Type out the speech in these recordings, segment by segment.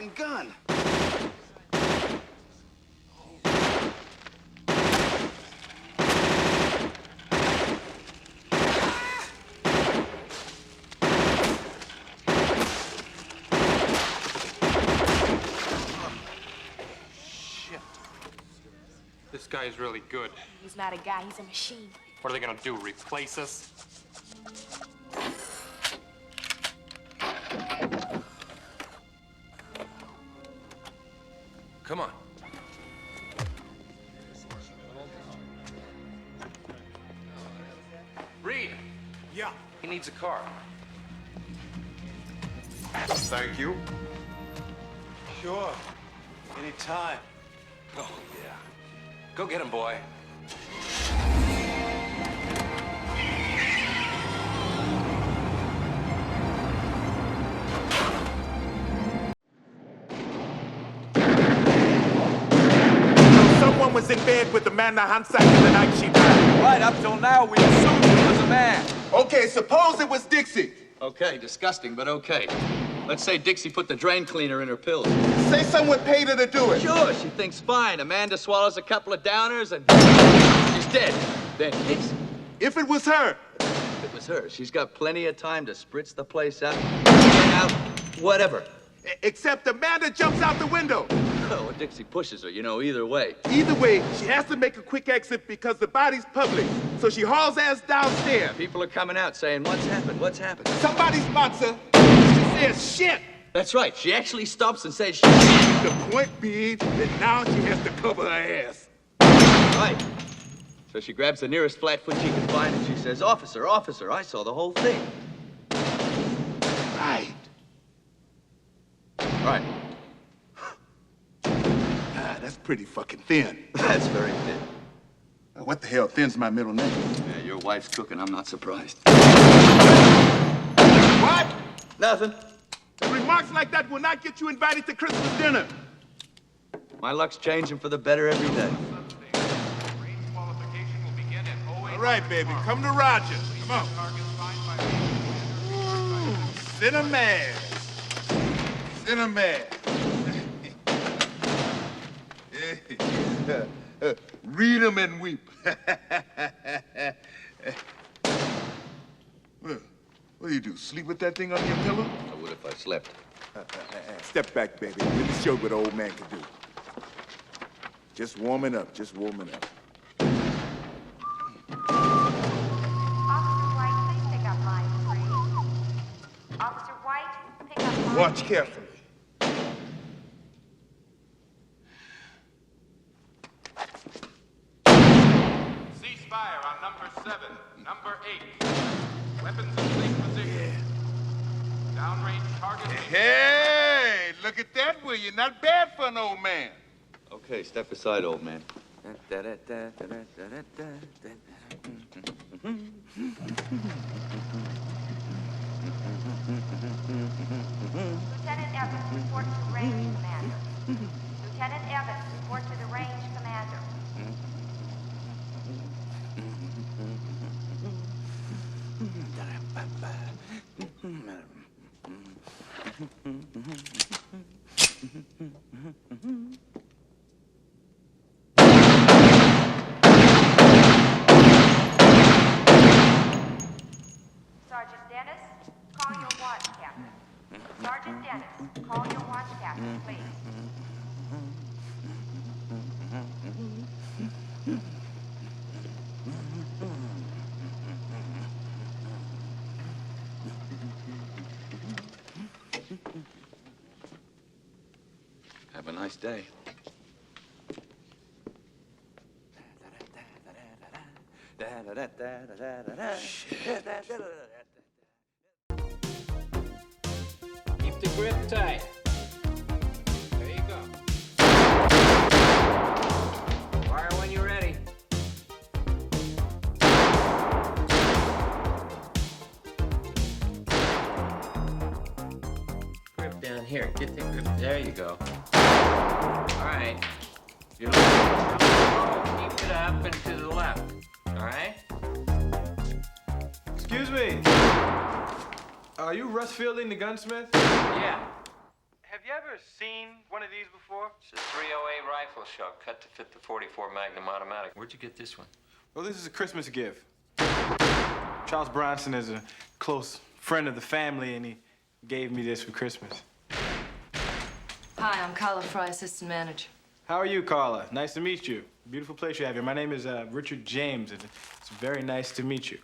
fucking gun. This guy is really good. He's not a guy, he's a machine. What are they gonna do, replace us? Come on. Reed. Yeah. He needs a car. Thank you. Sure. Anytime. Oh, yeah. Go get him, boy. Someone was in bed with Amanda Hansack the night she died. Right up till now, we assumed it was a man. Okay, suppose it was Dixie. Okay, disgusting, but okay. Let's say Dixie put the drain cleaner in her pills. Say someone paid her to do it. Sure, she thinks fine. Amanda swallows a couple of downers and she's dead. Then Dixie. If it was her. If it was her, she's got plenty of time to spritz the place up, out, whatever. Except Amanda jumps out the window. Oh, well, Dixie pushes her, you know, either way. Either way, she has to make a quick exit because the body's public. So she hauls ass downstairs. People are coming out saying, what's happened, what's happened? Somebody spots her. She says, shit. That's right, she actually stops and says, shit. The point being that now she has to cover her ass. Right. So she grabs the nearest flat foot she can find and she says, officer, officer, I saw the whole thing. Right. Right. Ah, that's pretty fucking thin. That's very thin. What the hell thin's my middle name? Yeah, your wife's cooking, I'm not surprised. What? Nothing. Remarks like that will not get you invited to Christmas dinner. My luck's changing for the better every day. All right, baby, come to Roger. Come on. Cinnamon. Cinnamon. Read 'em and weep. What do you do, sleep with that thing on your pillow? I would if I slept. Step back, baby. Let me show you what an old man can do. Just warming up, just warming up. Officer White, please pick up line 3. Officer White, pick up line Watch carefully. Ceasefire on number 7, number 8. Weapons in safe position. Downrange target. Hey, look at that, will you? Not bad for an old man. Okay, step aside, old man. Lieutenant Evans, report to the range commander. Lieutenant Evans, report to the range commander. Sergeant Dennis, call your watch captain. Sergeant Dennis, call your watch captain, please. Have a nice day. Keep the grip tight. There you go. Fire when you're ready. Grip down here. Get the grip. There you go. All right. You're keep it up and to the left. All right? Excuse me. Are you Russ Fielding, the gunsmith? Yeah. Have Have you ever seen one of these before? It's a 308 rifle shell cut to fit the 44 Magnum automatic. Where'd you get this one? Well, this is a Christmas gift. Charles Bronson is a close friend of the family, and he gave me this for Christmas. Hi, I'm Carla Fry, assistant manager. How are you, Carla? Nice to meet you. Beautiful place you have here. My name is Richard James, and it's very nice to meet you.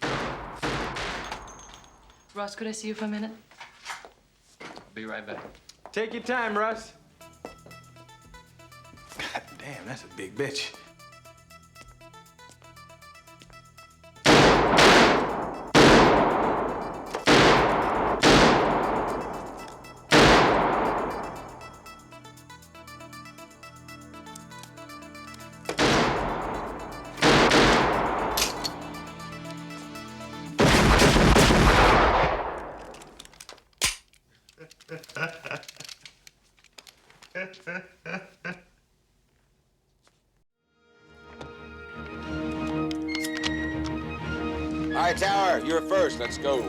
Ross, could I see you for a minute? Be right back. Take your time, Russ. God damn, that's a big bitch. All right, Tower, you're first. Let's go.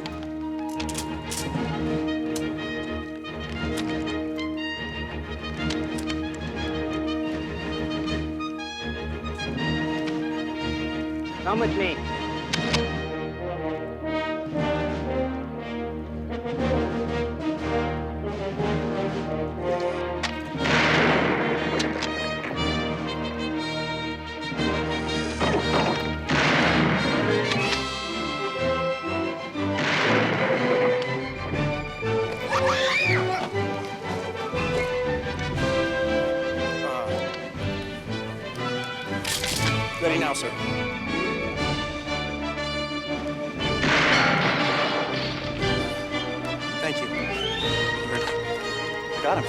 Come with me. Ready now, sir. Thank you. Got him.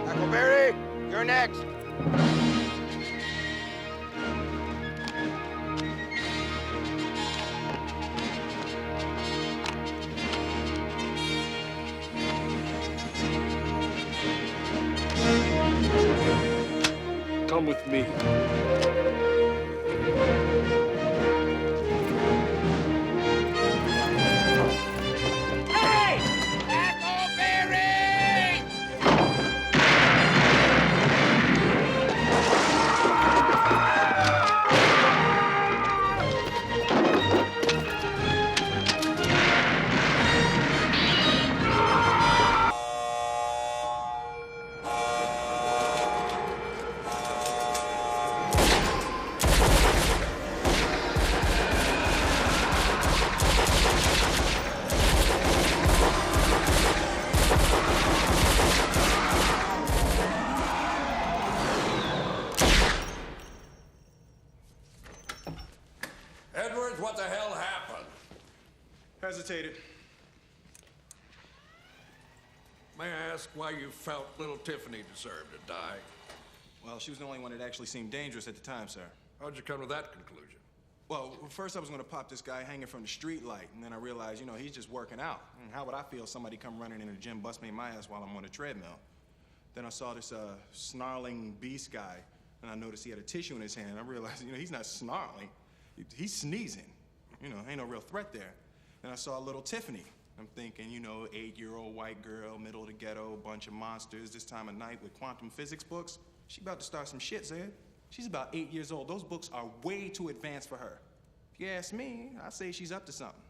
Huckleberry, you're next. Come with me. Edwards, what the hell happened? Hesitated. May I ask why you felt little Tiffany deserved to die? Well, she was the only one that actually seemed dangerous at the time, sir. How'd you come to that conclusion? Well, first I was gonna pop this guy hanging from the street light, and then I realized, you know, he's just working out. And how would I feel if somebody come running in the gym, bust me in my ass while I'm on a treadmill? Then I saw this snarling beast guy, and I noticed he had a tissue in his hand. I realized, you know, he's not snarling, he's sneezing. You know, ain't no real threat there. Then I saw little Tiffany. I'm thinking, you know, 8-year-old white girl, middle of the ghetto, bunch of monsters, this time of night with quantum physics books. She about to start some shit, Zed. She's about 8 years old. Those books are way too advanced for her. If you ask me, I'd say she's up to something.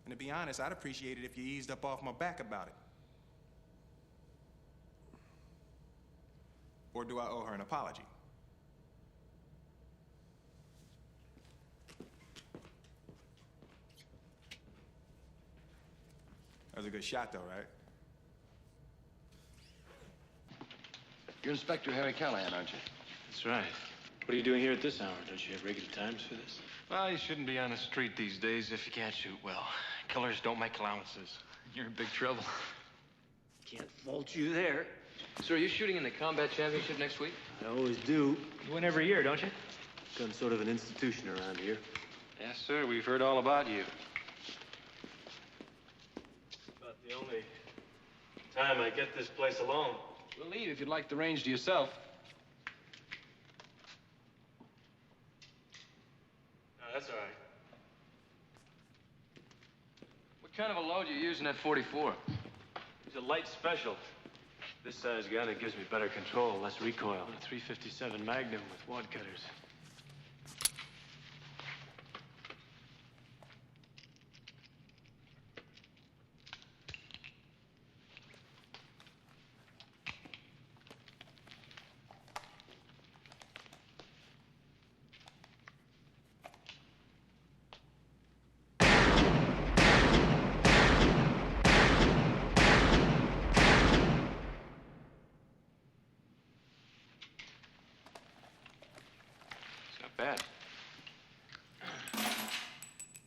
And to be honest, I'd appreciate it if you eased up off my back about it. Or do I owe her an apology? That was a good shot, though, right? You're Inspector Harry Callahan, aren't you? That's right. What are you doing here at this hour? Don't you have regular times for this? Well, you shouldn't be on the street these days if you can't shoot well. Killers don't make allowances. You're in big trouble. Can't fault you there. So are you shooting in the combat championship next week? I always do. You win every year, don't you? Gun's sort of an institution around here. Yes, sir. We've heard all about you. About the only time I get this place alone. We'll leave if you'd like the range to yourself. No, that's all right. kind of a load you're using at 44? It's a light special. This size gun, it gives me better control, less recoil. A 357 Magnum with wad cutters. Bad.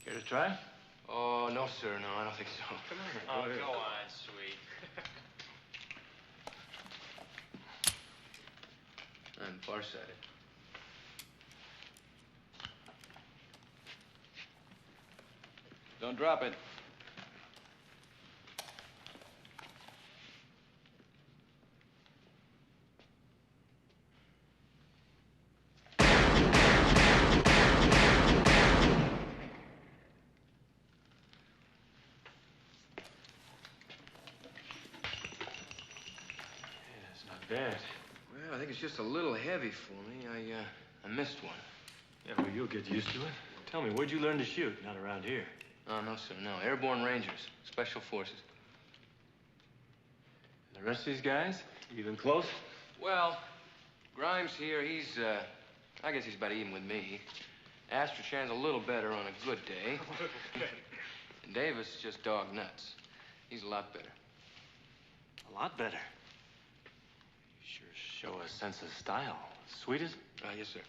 Care to try? Oh, no, sir. No, I don't think so. Come on. Oh, go on, sweet. I'm farsighted. Don't drop it. Bad. Well, I think it's just a little heavy for me. I missed one. Yeah, well, you'll get used to it. Tell me, where'd you learn to shoot? Not around here. Oh, no, sir, no. Airborne Rangers, Special Forces. And the rest of these guys? Even close? Well, Grimes here, I guess he's about even with me. Astrachan's a little better on a good day. And Davis is just dog nuts. He's a lot better. A lot better. You sure show a sense of style. Sweet as? Yes, sir.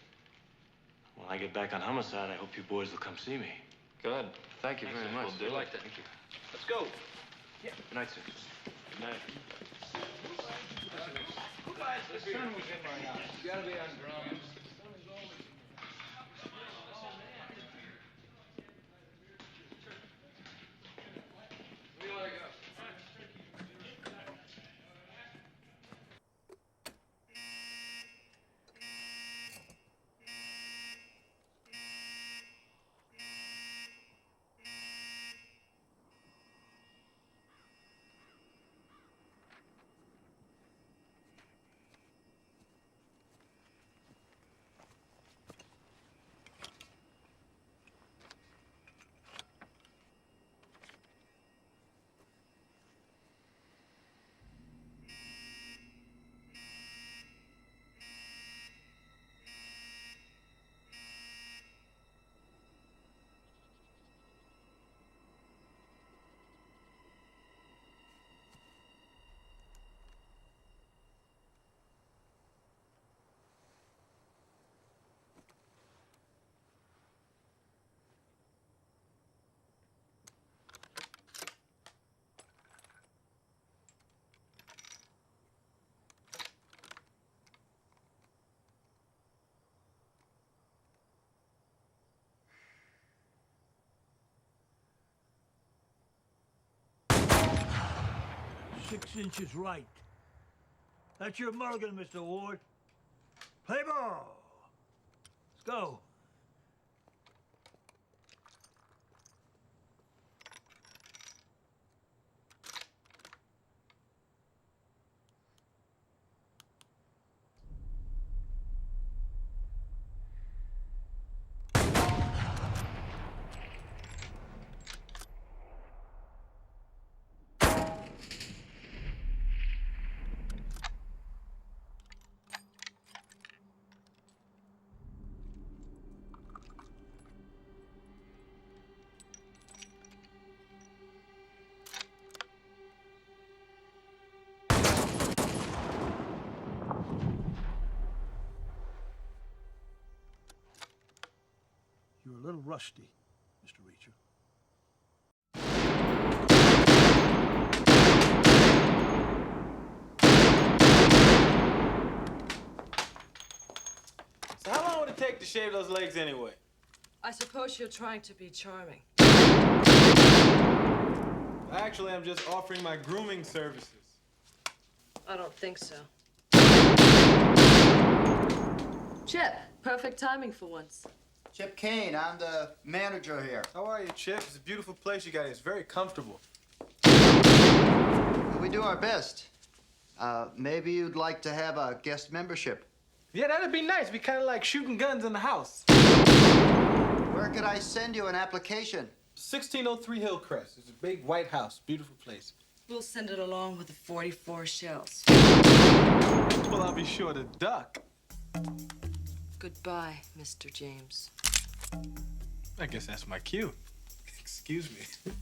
When I get back on homicide, I hope you boys will come see me. Good. Thank you very much. We'll do like it. that. Thank you. Let's go. Yeah. Good night, sir. Good night. The sun was in my eyes. You gotta be on Grimes. Where do you want to go? Six inches right. That's your mulligan, Mr. Ward. Play ball. Let's go. You're a little rusty, Mr. Reacher. So how long would it take to shave those legs anyway? I suppose you're trying to be charming. Actually, I'm just offering my grooming services. I don't think so. Chip, perfect timing for once. Chip Kane, I'm the manager here. How are you, Chip? It's a beautiful place you got here. It's very comfortable. We do our best. Maybe you'd like to have a guest membership. Yeah, that'd be nice. Be kind of like shooting guns in the house. Where could I send you an application? 1603 Hillcrest. It's a big white house. Beautiful place. We'll send it along with the 44 shells. Well, I'll be sure to duck. Goodbye, Mr. James. I guess that's my cue. Excuse me.